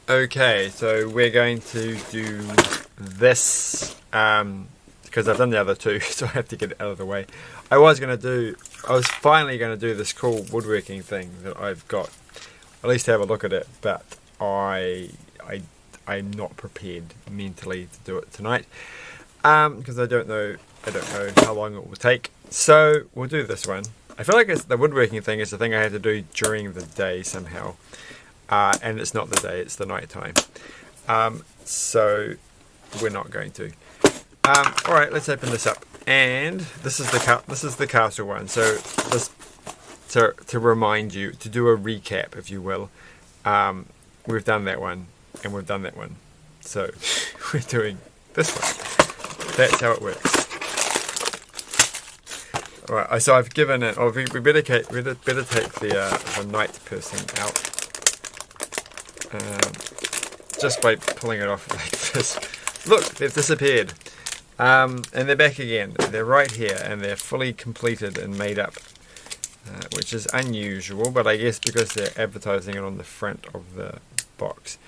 Okay, so we're going to do this because I've done the other two, so I have to get it out of the way. I was finally going to do this cool woodworking thing that I've got. At least have a look at it, but I'm not prepared mentally to do it tonight because I don't know how long it will take. So we'll do this one. I feel like the woodworking thing is the thing I have to do during the day somehow. And it's not the day, it's the night time. So we're not going to. Alright, let's open this up. And this is the castle one. So this, to remind you, to do a recap, if you will, we've done that one, and we've done that one. So we're doing this one. That's how it works. Alright, so I've given it, we better take the night person out. Just by pulling it off like this. Look, they've disappeared. And they're back again. They're right here, and they're fully completed and made up. Which is unusual, but I guess because they're advertising it on the front of the box.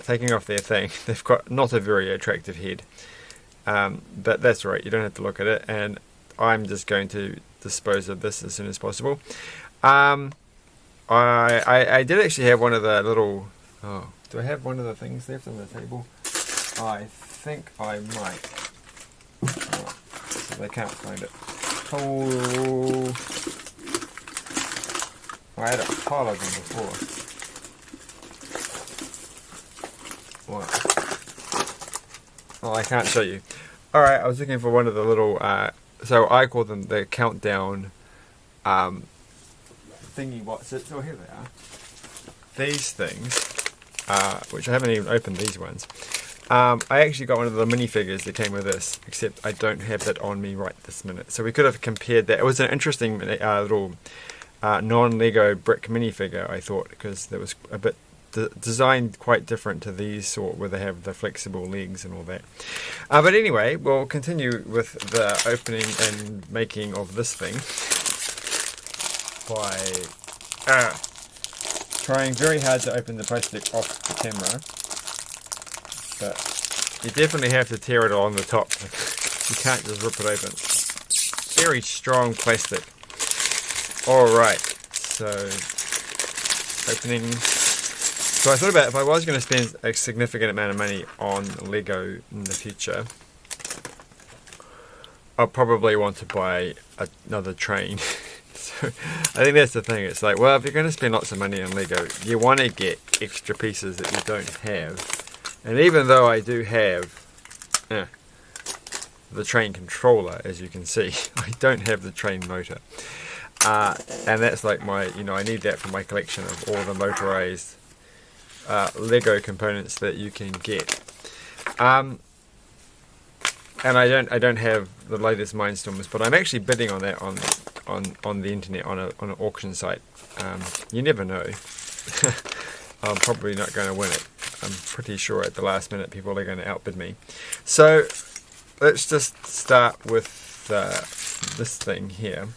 Taking off their thing. They've got not a very attractive head. But that's right, you don't have to look at it. And I'm just going to dispose of this as soon as possible. I did actually have one of the little... Oh, do I have one of the things left on the table? I think I might. Oh, so they can't find it. Oh, I had a pile of them before. What? Oh, I can't show you. Alright, I was looking for one of the little, so I call them the countdown thingy what's it. So here they are. These things, which I haven't even opened these ones. I actually got one of the minifigures that came with this, except I don't have that on me right this minute. So we could have compared that. It was an interesting little non-Lego brick minifigure, I thought, because it was a bit designed quite different to these sort, where they have the flexible legs and all that. But anyway, we'll continue with the opening and making of this thing by trying very hard to open the plastic off the camera. But you definitely have to tear it along the top. You can't just rip it open. Very strong plastic. Alright, so opening. So I thought about if I was going to spend a significant amount of money on Lego in the future, I'll probably want to buy another train. So I think that's the thing. It's like, well, if you're going to spend lots of money on Lego, you want to get extra pieces that you don't have. And even though I do have the train controller, as you can see, I don't have the train motor. And that's like my, I need that for my collection of all the motorized Lego components that you can get. And I don't have the latest Mindstormers, but I'm actually bidding on that on the internet on an auction site. You never know. I'm probably not going to win it. I'm pretty sure at the last minute people are going to outbid me. So let's just start with this thing here.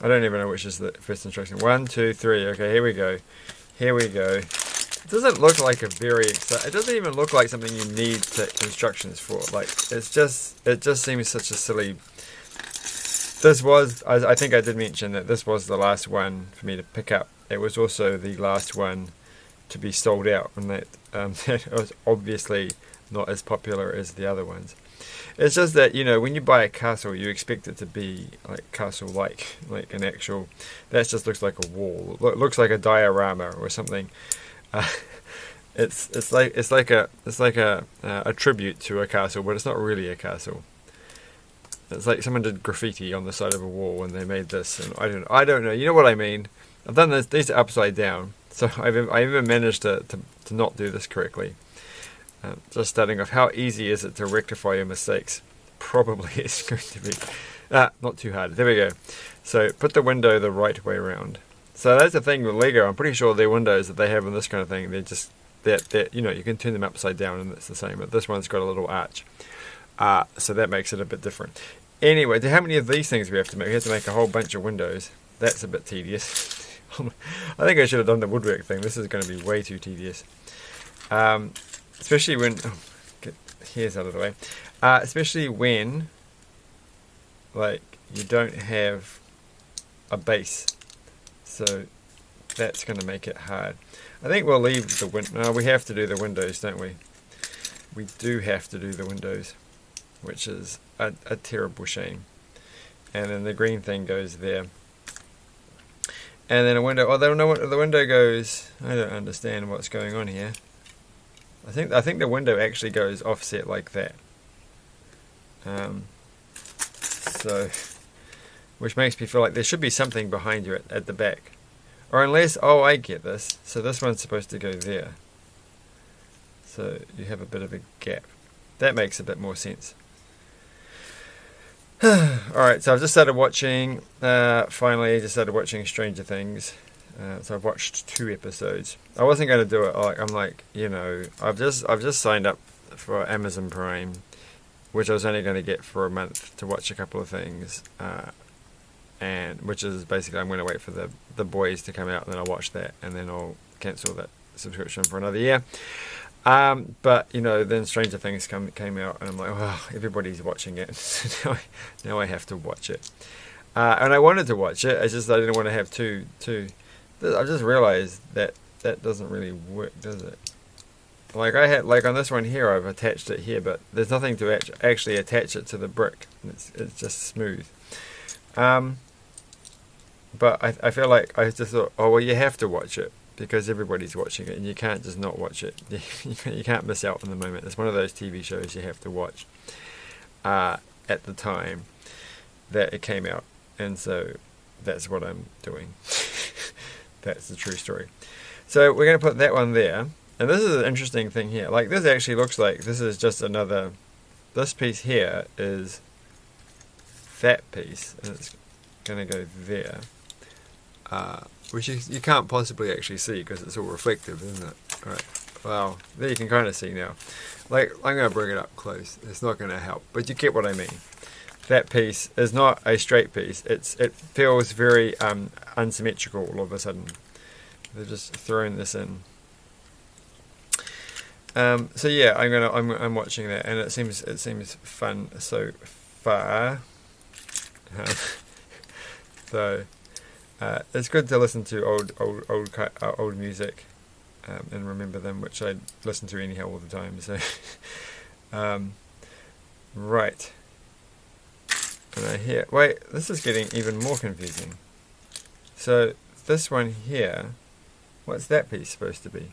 I don't even know which is the first instruction. 1, 2, 3. Okay, here we go. Here we go. It doesn't look like a very it doesn't even look like something you need instructions for. Like it just seems such a silly. This was, I think I did mention that this was the last one for me to pick up. It was also the last one to be sold out, and that it was obviously not as popular as the other ones. It's just that, when you buy a castle, you expect it to be like castle-like an actual. That just looks like a wall. It looks like a diorama or something. It's like a tribute to a castle, but it's not really a castle. It's like someone did graffiti on the side of a wall when they made this, and I don't know. You know what I mean? I've done this. These are upside down, so I even managed to not do this correctly. Just starting off, how easy is it to rectify your mistakes? Probably it's going to be not too hard. There we go. So put the window the right way around. So that's the thing with Lego. I'm pretty sure their windows that they have in this kind of thing, they're just that you can turn them upside down and it's the same. But this one's got a little arch, so that makes it a bit different. Anyway, how many of these things we have to make? We have to make a whole bunch of windows. That's a bit tedious. I think I should have done the woodwork thing. This is going to be way too tedious. Especially when, get hairs out of the way, especially when, like, you don't have a base, so that's going to make it hard. I think we'll leave the no, we have to do the windows, don't we? We do have to do the windows, which is a terrible shame. And then the green thing goes there. And then a window, oh, they don't know what the window goes. I don't understand what's going on here. I think the window actually goes offset like that. So, which makes me feel like there should be something behind you at the back. Or unless, oh, I get this. So this one's supposed to go there. So you have a bit of a gap. That makes a bit more sense. Alright, so I've just started watching, finally I just started watching Stranger Things. So I've watched 2 episodes. I wasn't going to do it, I'm like, you know, I've just signed up for Amazon Prime, which I was only going to get for a month to watch a couple of things. And which is basically I'm going to wait for the boys to come out, and then I'll watch that, and then I'll cancel that subscription for another year. But you know, then Stranger Things came out, and I'm like, oh, everybody's watching it, so now I have to watch it. And I wanted to watch it. It's just I didn't want to have two. I just realized that doesn't really work, does it? Like I had, like on this one here, I've attached it here, but there's nothing to actually attach it to the brick. It's just smooth. But I feel like I just thought, oh well, you have to watch it because everybody's watching it, and you can't just not watch it. You can't miss out on the moment. It's one of those TV shows you have to watch at the time that it came out, and so that's what I'm doing. That's the true story. So we're going to put that one there, and this is an interesting thing here. Like this actually looks like this is just another. This piece here is that piece, and it's going to go there. Which you can't possibly actually see because it's all reflective, isn't it? Alright, well, there you can kind of see now. Like, I'm going to bring it up close. It's not going to help, but you get what I mean. That piece is not a straight piece. It feels very unsymmetrical all of a sudden. They've just thrown this in. So yeah, I'm watching that, and it seems fun so far. So. It's good to listen to old music and remember them, which I listen to anyhow all the time. So, right. And I hear. Wait, this is getting even more confusing. So this one here, what's that piece supposed to be?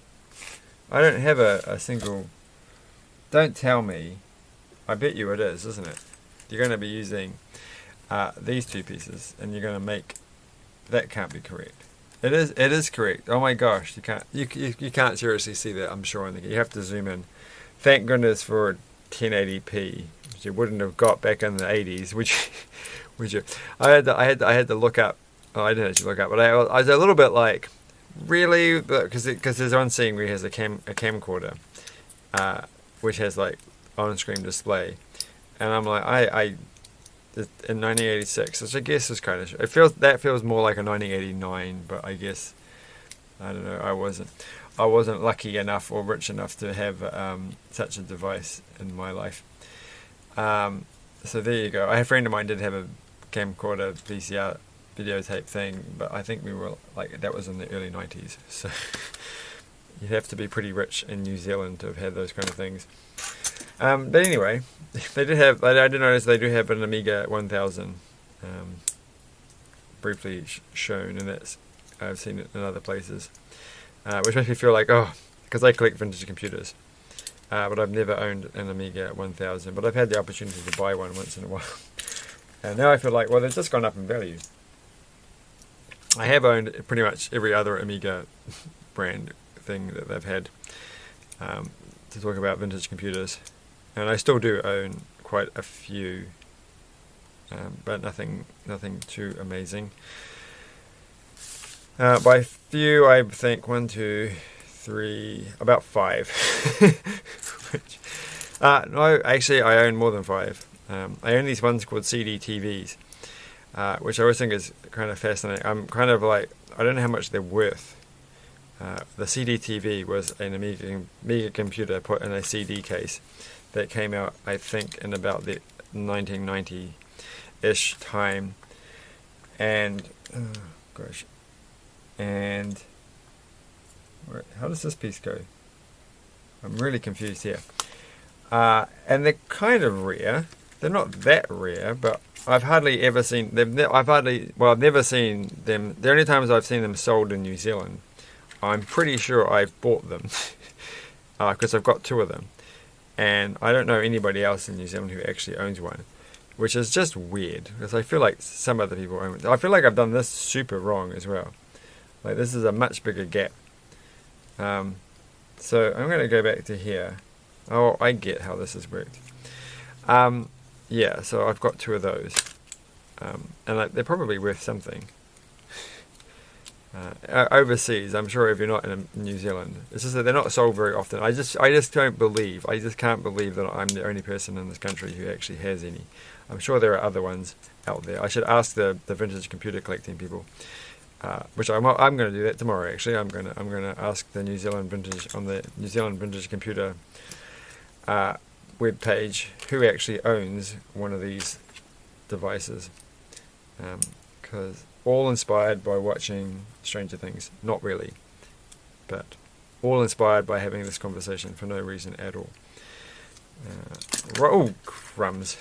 I don't have a single. Don't tell me. I bet you it is, isn't it? You're going to be using these 2 pieces, and you're going to make. That can't be correct. It is correct. Oh my gosh, you can't seriously see that, I'm sure. You have to zoom in. Thank goodness for 1080p, which you wouldn't have got back in the 80s, would you? I had to look up. Oh, I didn't actually look up, but I was a little bit like, really, because there's one scene where he has a camcorder, which has like on-screen display, and I'm like, I in 1986, which I guess is kind of, that feels more like a 1989, but I guess, I don't know, I wasn't lucky enough or rich enough to have such a device in my life. So there you go. A friend of mine did have a camcorder VCR videotape thing, but I think we were like, that was in the early 90s, so you'd have to be pretty rich in New Zealand to have had those kind of things. But anyway, they did have. I did notice they do have an Amiga 1000, briefly shown, and that's I've seen it in other places, which makes me feel like, oh, because I collect vintage computers, but I've never owned an Amiga 1000, but I've had the opportunity to buy one once in a while, and now I feel like, well, they've just gone up in value. I have owned pretty much every other Amiga brand thing that they've had, to talk about vintage computers. And I still do own quite a few, but nothing too amazing. By few, I think 1, 2, 3, about 5. Which, no, actually, I own more than 5. I own these ones called CD TVs, which I always think is kind of fascinating. I'm kind of like, I don't know how much they're worth, The CDTV was an Amiga computer put in a CD case that came out, I think, in about the 1990-ish time. And oh gosh, and how does this piece go? I'm really confused here. And they're kind of rare. They're not that rare, but I've hardly ever seen them. I've never seen them. The only times I've seen them sold in New Zealand, I'm pretty sure I've bought them because I've got 2 of them, and I don't know anybody else in New Zealand who actually owns one, which is just weird because I feel like some other people own it. I feel like I've done this super wrong as well. Like, this is a much bigger gap. So I'm going to go back to here. Oh, I get how this has worked. Yeah, so I've got 2 of those, and they're probably worth something. Overseas, I'm sure if you're not in New Zealand, it's just that they're not sold very often. I just can't believe that I'm the only person in this country who actually has any. I'm sure there are other ones out there. I should ask the vintage computer collecting people, which I'm going to do that tomorrow. Actually, I'm going to ask the New Zealand vintage on the New Zealand Vintage Computer web page who actually owns one of these devices, because all inspired by watching Stranger Things. Not really, but all inspired by having this conversation for no reason at all. Oh, crumbs.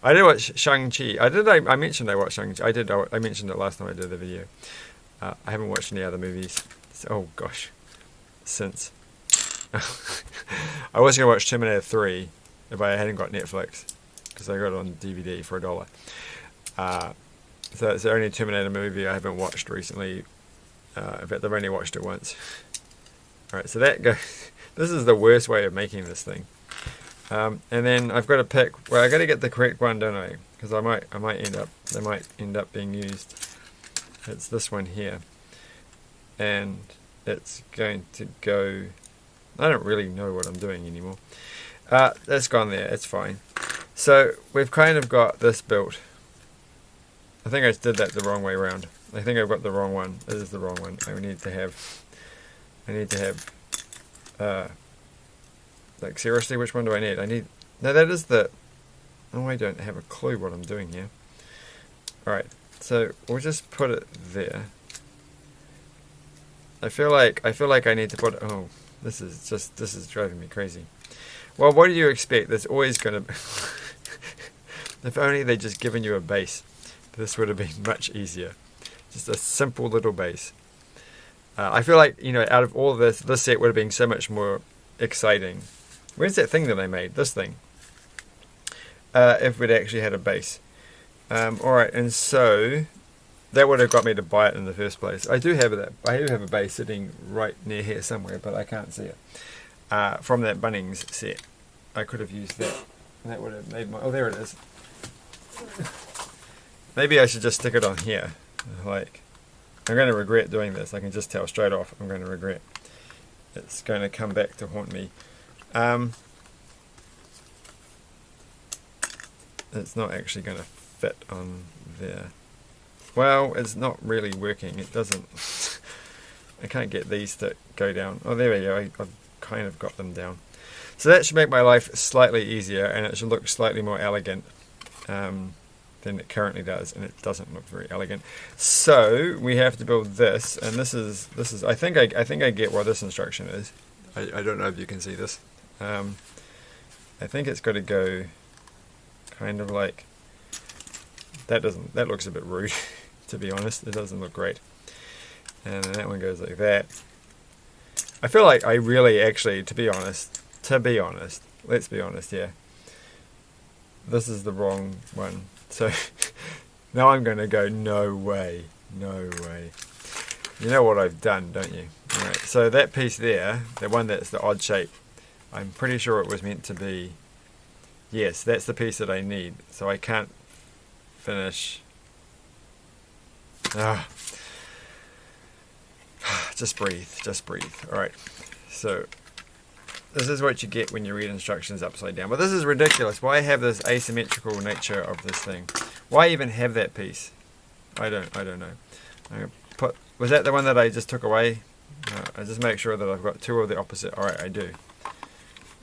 I did watch Shang-Chi. I mentioned I watched Shang-Chi. I mentioned it last time I did the video. I haven't watched any other movies. Oh gosh, since. I was going to watch Terminator 3 if I hadn't got Netflix, because I got it on DVD for $1. So it's the only Terminator movie I haven't watched recently. In fact, I've only watched it once. Alright, so that goes. This is the worst way of making this thing. And then I've got to pick. Well, I got to get the correct one, don't I? Because they might end up being used. It's this one here, and it's going to go. I don't really know what I'm doing anymore. That's gone there. It's fine. So we've kind of got this built. I think I did that the wrong way around. I think I've got the wrong one. This is the wrong one. I need to have. Like, seriously, which one do I need? No, that is the. Oh, I don't have a clue what I'm doing here. Alright, so we'll just put it there. I feel like I need to put. Oh, this is driving me crazy. Well, what do you expect? There's always going to. If only they'd just given you a base, this would have been much easier. Just a simple little base. I feel like, out of all of this set would have been so much more exciting. Where's that thing that I made? This thing. If we'd actually had a base. Alright, and so that would have got me to buy it in the first place. I do have a base sitting right near here somewhere, but I can't see it. From that Bunnings set. I could have used that. That would have made my. Oh, there it is. Maybe I should just stick it on here. Like, I'm going to regret doing this. I can just tell straight off I'm going to regret. It's going to come back to haunt me. It's not actually going to fit on there. Well, it's not really working. It doesn't. I can't get these to go down. Oh, there we go. I've kind of got them down. So that should make my life slightly easier, and it should look slightly more elegant than it currently does, and it doesn't look very elegant. So we have to build this, and this is. I think I get what this instruction is. I don't know if you can see this. I think it's got to go kind of like that. That looks a bit rude, to be honest. It doesn't look great. And then that one goes like that. I feel like I really actually, to be honest, let's be honest, yeah. This is the wrong one. So now I'm going to go, no way. You know what I've done, don't you? Alright, so that piece there, the one that's the odd shape, I'm pretty sure it was meant to be, yes, that's the piece that I need. So I can't finish. Just breathe. Alright, so this is what you get when you read instructions upside down. But this is ridiculous. Why have this asymmetrical nature of this thing? Why even have that piece? I don't know. I'm gonna was that the one that I just took away? I just make sure that I've got two of the opposite. Alright, I do.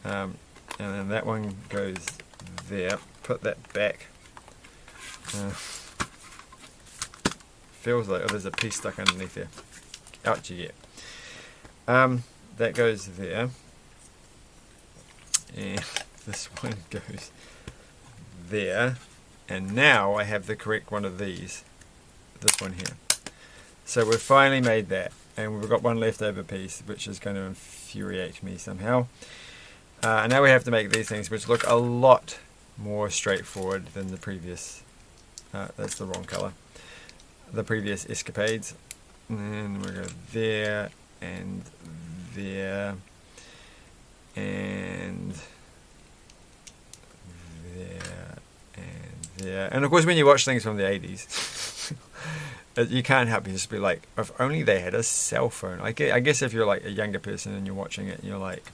And then that one goes there. Put that back. Feels like, oh, there's a piece stuck underneath there. Out you get. That goes there. And this one goes there. And now I have the correct one of these. This one here. So we've finally made that. And we've got one leftover piece, which is going to infuriate me somehow. And now we have to make these things, which look a lot more straightforward than the previous. That's the wrong color. The previous escapades. And then we're going to go there and there and there and there. And of course, when you watch things from the 80s, you can't help but just be like, if only they had a cell phone. I guess if you're like a younger person and you're watching it, and you're like,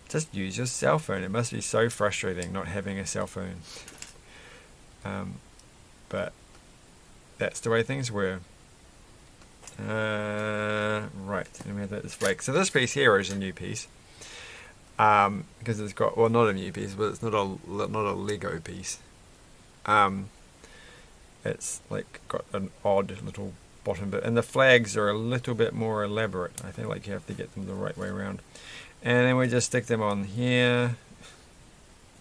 just use your cell phone. It must be so frustrating not having a cell phone. But that's the way things were. Right, and we have this flag. So this piece here is a new piece. Because it's got, well, not a new piece, but it's not a Lego piece. It's like got an odd little bottom bit, and the flags are a little bit more elaborate. I think like you have to get them the right way around. And then we just stick them on here.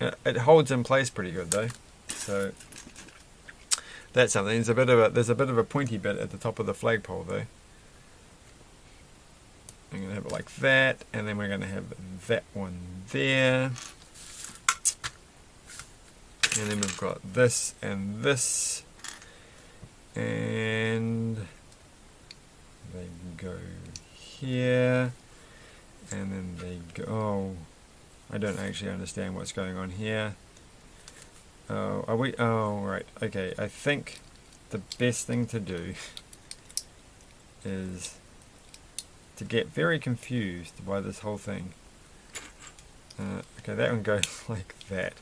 It holds in place pretty good though. So that's something. There's a bit of a pointy bit at the top of the flagpole though. I'm going to have it like that, and then we're going to have that one there. And then we've got this and this. And they go here. And then they go, oh, I don't actually understand what's going on here. Oh, are we, oh, right, okay, I think the best thing to do is to get very confused by this whole thing. Okay, that one goes like that.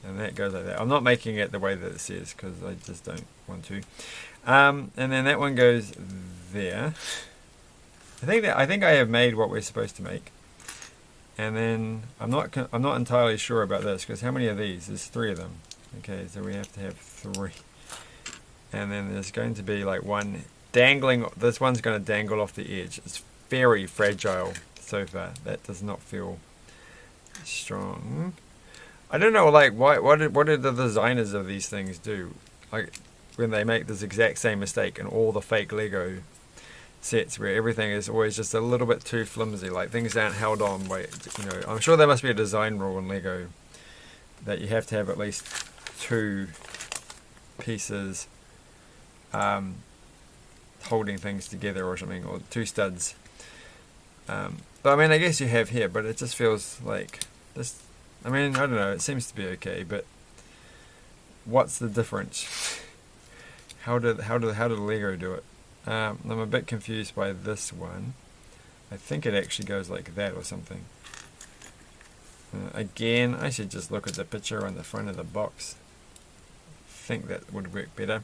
And that goes like that. I'm not making it the way that it says because I just don't want to. And then that one goes there. I think I have made what we're supposed to make. And then I'm not entirely sure about this because how many of these? There's 3 of them. Okay, so we have to have 3. And then there's going to be like one dangling. This one's going to dangle off the edge. It's very fragile so far. That does not feel strong. I don't know, like what did the designers of these things do? Like when they make this exact same mistake in all the fake Lego sets where everything is always just a little bit too flimsy, like things aren't held on by, you know, I'm sure there must be a design rule in Lego that you have to have at least 2 pieces holding things together or something, or 2 studs. But I mean, I guess you have here, but it just feels like this. I mean, I don't know, it seems to be okay, but what's the difference? How did Lego do it? I'm a bit confused by this one. I think it actually goes like that or something. Again, I should just look at the picture on the front of the box. I think that would work better.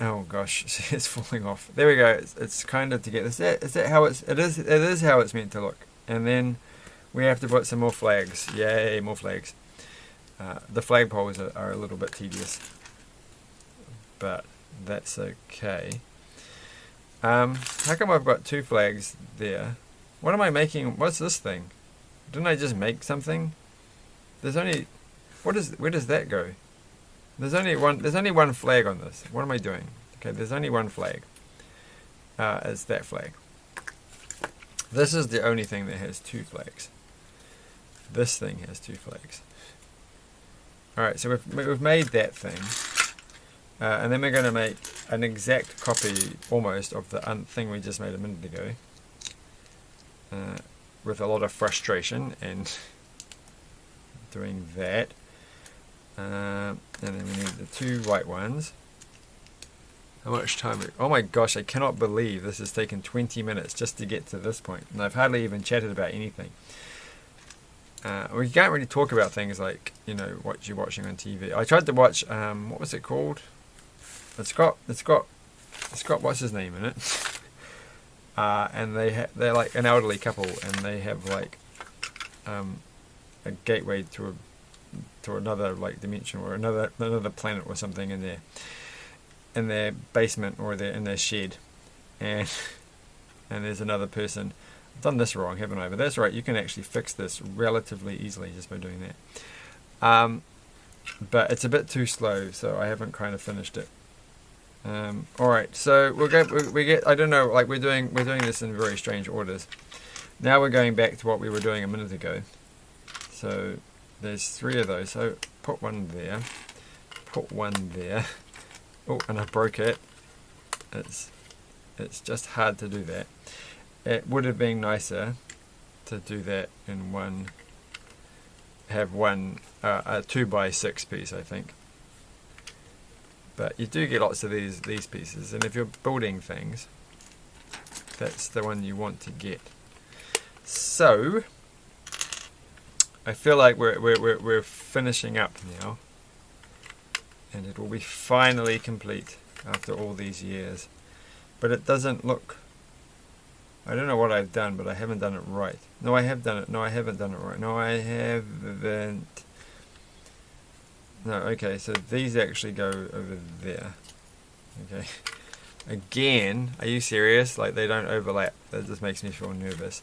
Oh gosh, it's falling off. There we go. It's kind of together. Is that how it is how it's meant to look. And then we have to put some more flags. Yay, more flags. The flagpoles are a little bit tedious, but that's okay. How come I've got 2 flags there? What am I making? What's this thing? Didn't I just make something? There's only, where does that go? There's only one flag on this. What am I doing? Okay, there's only one flag. It's that flag. This is the only thing that has 2 flags. This thing has 2 flags. Alright, so we've made that thing. And then we're going to make an exact copy, almost, of the thing we just made a minute ago. With a lot of frustration and doing that. And then we need the 2 white ones. How much time? Oh my gosh, I cannot believe this has taken 20 minutes just to get to this point. And I've hardly even chatted about anything. We can't really talk about things like, you know, what you're watching on TV. I tried to watch, what was it called? It's got what's his name in it? and they're like an elderly couple, and they have like a gateway to another like dimension or another planet or something in their basement or in their shed, and there's another person. I've done this wrong, haven't I? But that's right. You can actually fix this relatively easily just by doing that. But it's a bit too slow, so I haven't kind of finished it. Alright, so we get, I don't know, like we're doing this in very strange orders. Now we're going back to what we were doing a minute ago. So there's 3 of those. So put one there, put one there. Oh, and I broke it. It's just hard to do that. It would have been nicer to do that in one, have one, a 2x6 piece, I think. But you do get lots of these pieces, and if you're building things, that's the one you want to get. So I feel like we're finishing up now, and it will be finally complete after all these years. But it doesn't look, I don't know what I've done, but I haven't done it right. No, I have done it. No, I haven't done it right. No, I haven't. No, okay, so these actually go over there. Okay. Again, are you serious? Like, they don't overlap. That just makes me feel nervous.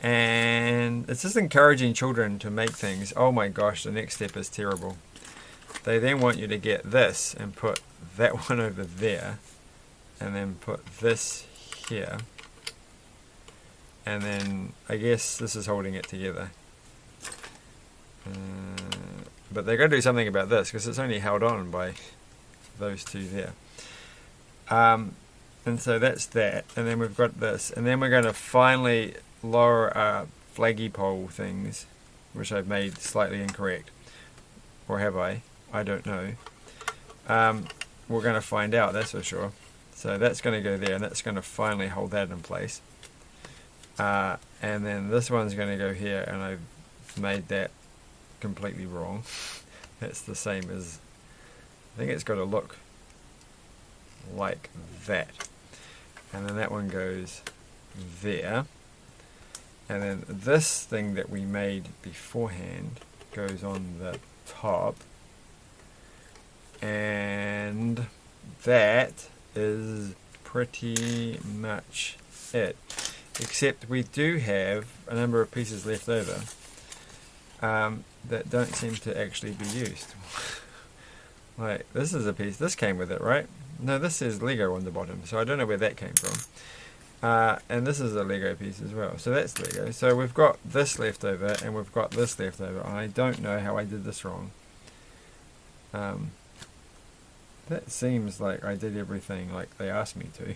And it's just encouraging children to make things. Oh my gosh, the next step is terrible. They then want you to get this and put that one over there, and then put this here. And then, I guess this is holding it together. But they're going to do something about this, because it's only held on by those 2 there. And so that's that. And then we've got this. And then we're going to finally lower our flaggy pole things, which I've made slightly incorrect. Or have I? I don't know. We're going to find out, that's for sure. So that's going to go there, and that's going to finally hold that in place. And then this one's going to go here, and I've made that completely wrong. That's the same as, I think it's got to look like that. And then that one goes there. And then this thing that we made beforehand goes on the top. And that is pretty much it. Except we do have a number of pieces left over that don't seem to actually be used. Like, this is a piece, this came with it, right? No, this is Lego on the bottom, so I don't know where that came from. And this is a Lego piece as well, so that's Lego. So we've got this left over, and we've got this left over, and I don't know how I did this wrong. That seems like I did everything like they asked me to.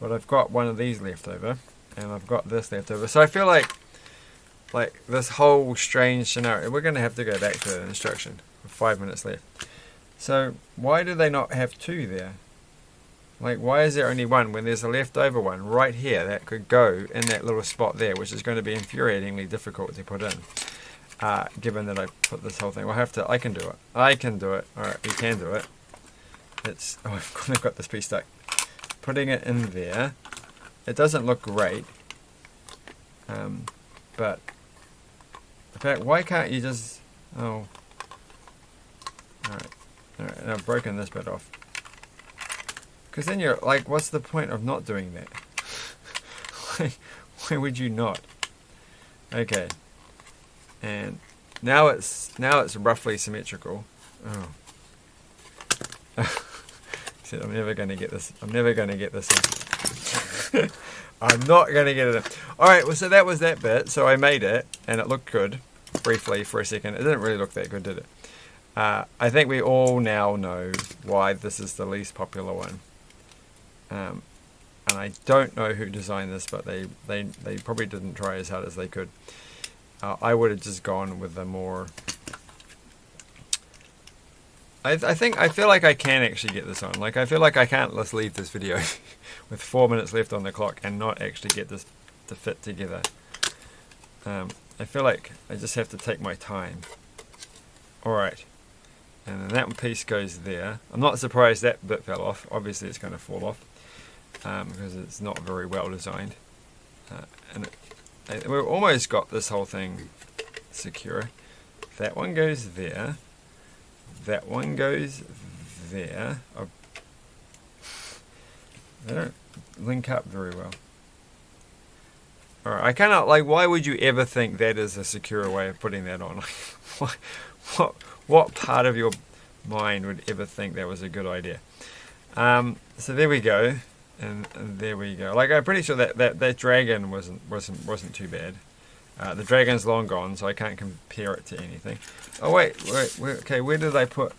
But I've got one of these left over, and I've got this left over. So I feel like this whole strange scenario, we're going to have to go back to the instruction with 5 minutes left. So why do they not have 2 there? Like, why is there only 1 when there's a leftover one right here that could go in that little spot there, which is going to be infuriatingly difficult to put in, given that I put this whole thing. I can do it. I can do it. Alright, we can do it. It's, oh, I've got this piece stuck. Putting it in there, it doesn't look great, but in fact, why can't you just, oh, alright, and I've broken this bit off, because then you're like, what's the point of not doing that? Why would you not? Okay, and now it's roughly symmetrical. Oh. I'm never going to get this. I'm never going to get this in. I'm not going to get it in. Alright, well, so that was that bit. So I made it, and it looked good, briefly, for a second. It didn't really look that good, did it? I think we all now know why this is the least popular one. And I don't know who designed this, but they probably didn't try as hard as they could. I would have just gone with the more... I feel like I can actually get this on. Like, I feel like I can't just leave this video with 4 minutes left on the clock and not actually get this to fit together. I feel like I just have to take my time. Alright. And then that piece goes there. I'm not surprised that bit fell off. Obviously it's going to fall off. because it's not very well designed. And we've almost got this whole thing secure. That one goes there. That one goes there. Oh, they don't link up very well. Alright, I cannot, like, why would you ever think that is a secure way of putting that on? What part of your mind would ever think that was a good idea? So there we go, and there we go. Like, I'm pretty sure that dragon wasn't too bad. The dragon's long gone, so I can't compare it to anything. Oh wait, okay, where did I put?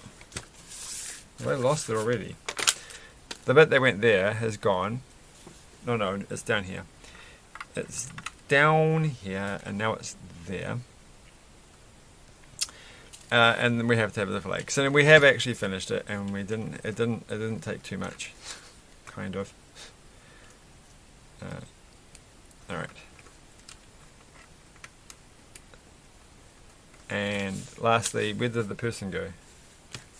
Have I lost it already? The bit that went there has gone. No, it's down here. It's down here, and now it's there. And then we have to have the flag. So we have actually finished it, and it didn't take too much, kind of. All right. And lastly, where did the person go?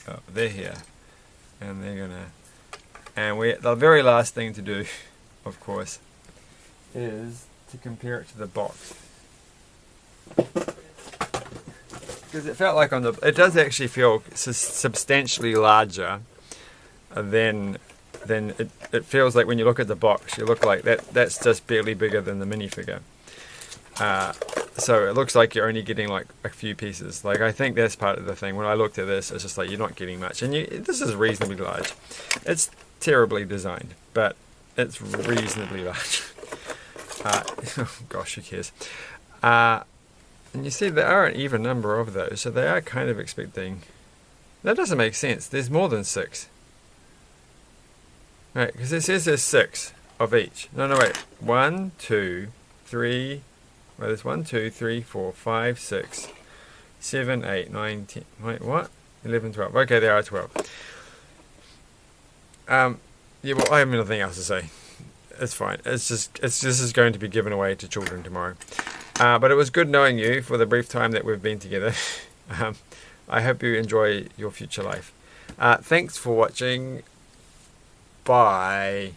Oh, they're here, and they're gonna. And the very last thing to do, of course, is to compare it to the box. Because it felt like it does actually feel substantially larger than it feels like when you look at the box. You look like that's just barely bigger than the minifigure. So it looks like you're only getting like a few pieces. Like, I think that's part of the thing. When I looked at this, it's just like you're not getting much. And this is reasonably large. It's terribly designed, but it's reasonably large. Oh gosh, who cares? And you see there are an even number of those, so they are kind of expecting. That doesn't make sense. There's more than 6. Right, because it says there's 6 of each. No, wait. 1, 2, 3. Well, there's 1, 2, 3, 4, 5, 6, 7, 8, 9, 10. Wait, what? 11, 12. Okay, there are 12. Yeah, well, I have nothing else to say. It's fine. This is going to be given away to children tomorrow. But it was good knowing you for the brief time that we've been together. I hope you enjoy your future life. Thanks for watching. Bye.